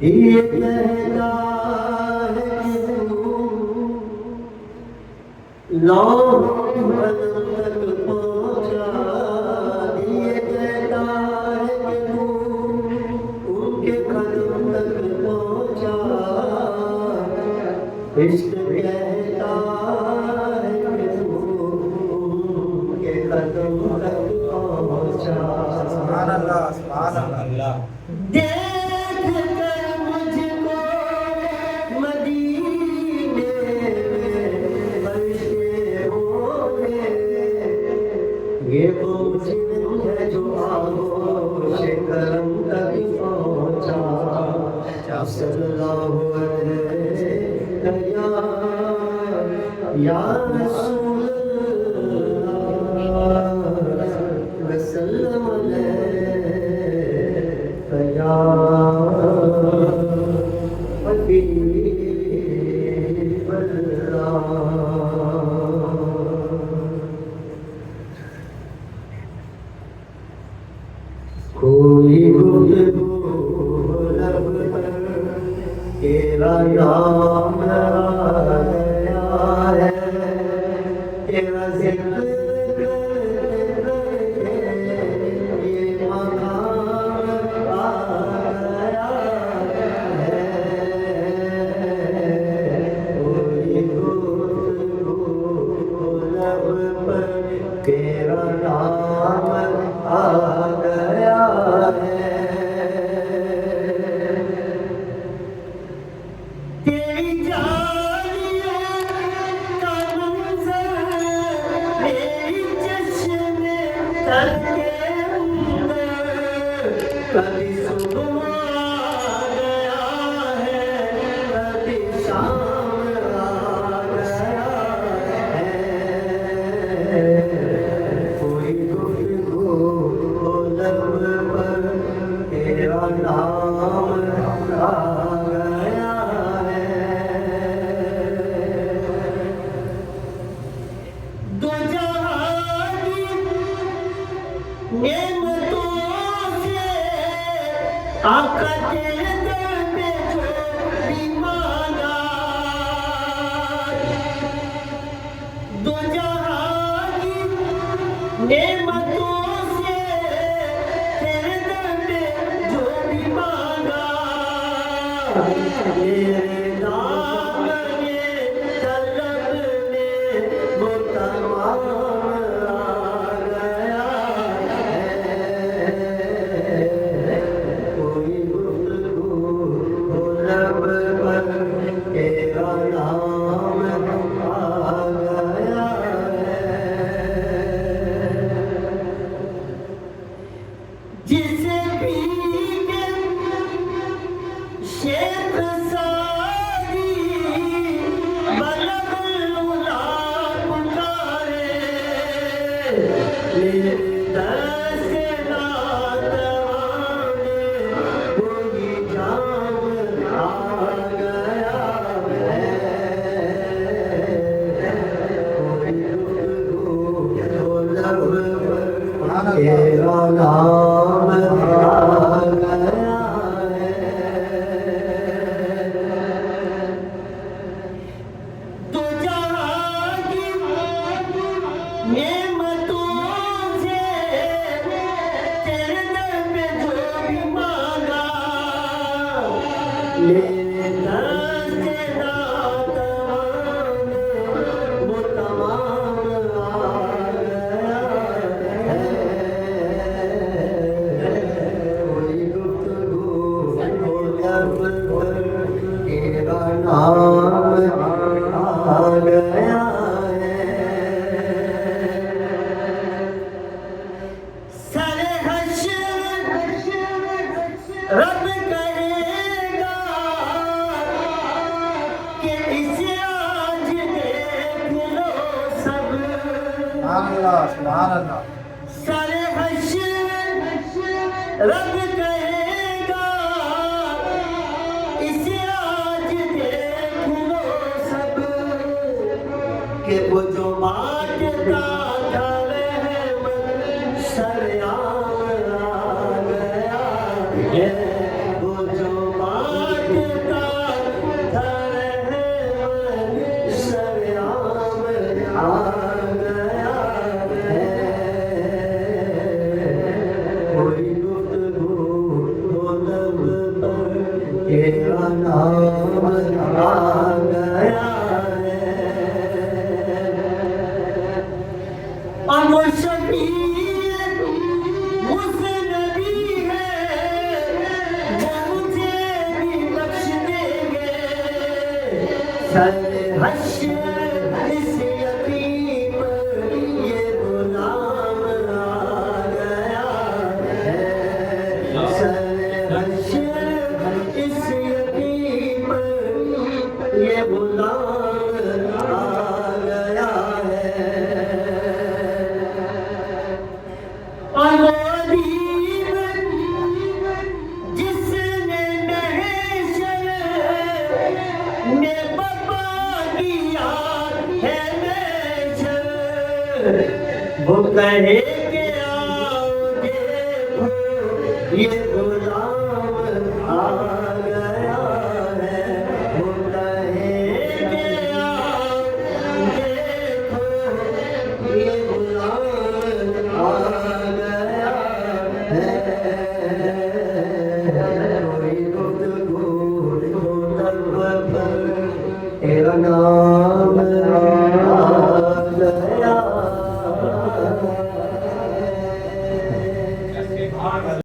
ये कहता है कि लौह तक पहुंचा, ये कहता है कि उनके कदम तक पहुंचा, इश्क कहता है कि उनके कदम तक पहुंचा। सुभान अल्लाह, सुभान अल्लाह। ये वो मुझमें है जो आगोश करम तक पहुंचा। सल्लल्लाहु अलैहि या रसूल अल्लाह वसल्लम अलैहि या हबीब अल्लाह। कोई गुफ्तगू लब पर तेरा नाम आया है, तेरा जिक्र करते ये मकाम आ गया है। कोई गुफ्तगू लब पर तेरा नाम आ गया है। तेरी जालियों का मंज़र मेरी चश्मे तर के अंदर कभी सुबह आ गया है, कभी शाम आ गया है। कोई गुफ्तगू लब पर तेरा नाम आ गया है। दो जहां की नेमतों से आका तेरे दर पे जो भी मांगा, दो जहां की नेमतों से तेरे दर पे जो भी मांगा, मेरे दामने तलब में वो तमाम आ गया है। कोई गुफ्तगू लब पर तेरा नाम आ गया है। जिसे पी के शेख सादी बलगुल्ला पुकारे, मेरे दस्त नातवाने कोई जाम आ गया है। कोई गुफ्तगू लब पर तेरा नाम आ गया है। तो जहां की नेमतों से तेरे दर पे जो भी मांगा, मेरे दस्त नातवाने वो तमाम आ गया है। कोई गुफ्तगू लब पर तेरा नाम आ गया है। सरे हश्र रब करेगा कि इसे आज देख लो सब। सुभान अल्लाह, सुभान अल्लाह। सरे हश्र रब करेगा इसे आज देख लो सब, कि वो जो बांटता था रहमत सरेआम आ गया है। वो जो बांटता तेरा नाम आ गया है। और वो शबीर मुस्नबी है, वो मुझे भी बख्श देंगे। सर हश्र इस यतीम ये गुलाम आ गया है। सर हश्र इस यतीम ये गुलाम आ गया है। और वो अदीब जिसने महशर में बपा दिया है महशर, वो कहे कि आओ देखो ये गुलाम आ गया है। वो कहे कि आओ देखो ये गुलाम आ गया है। कोई गुफ्तगू हो लब पर, तेरा नाम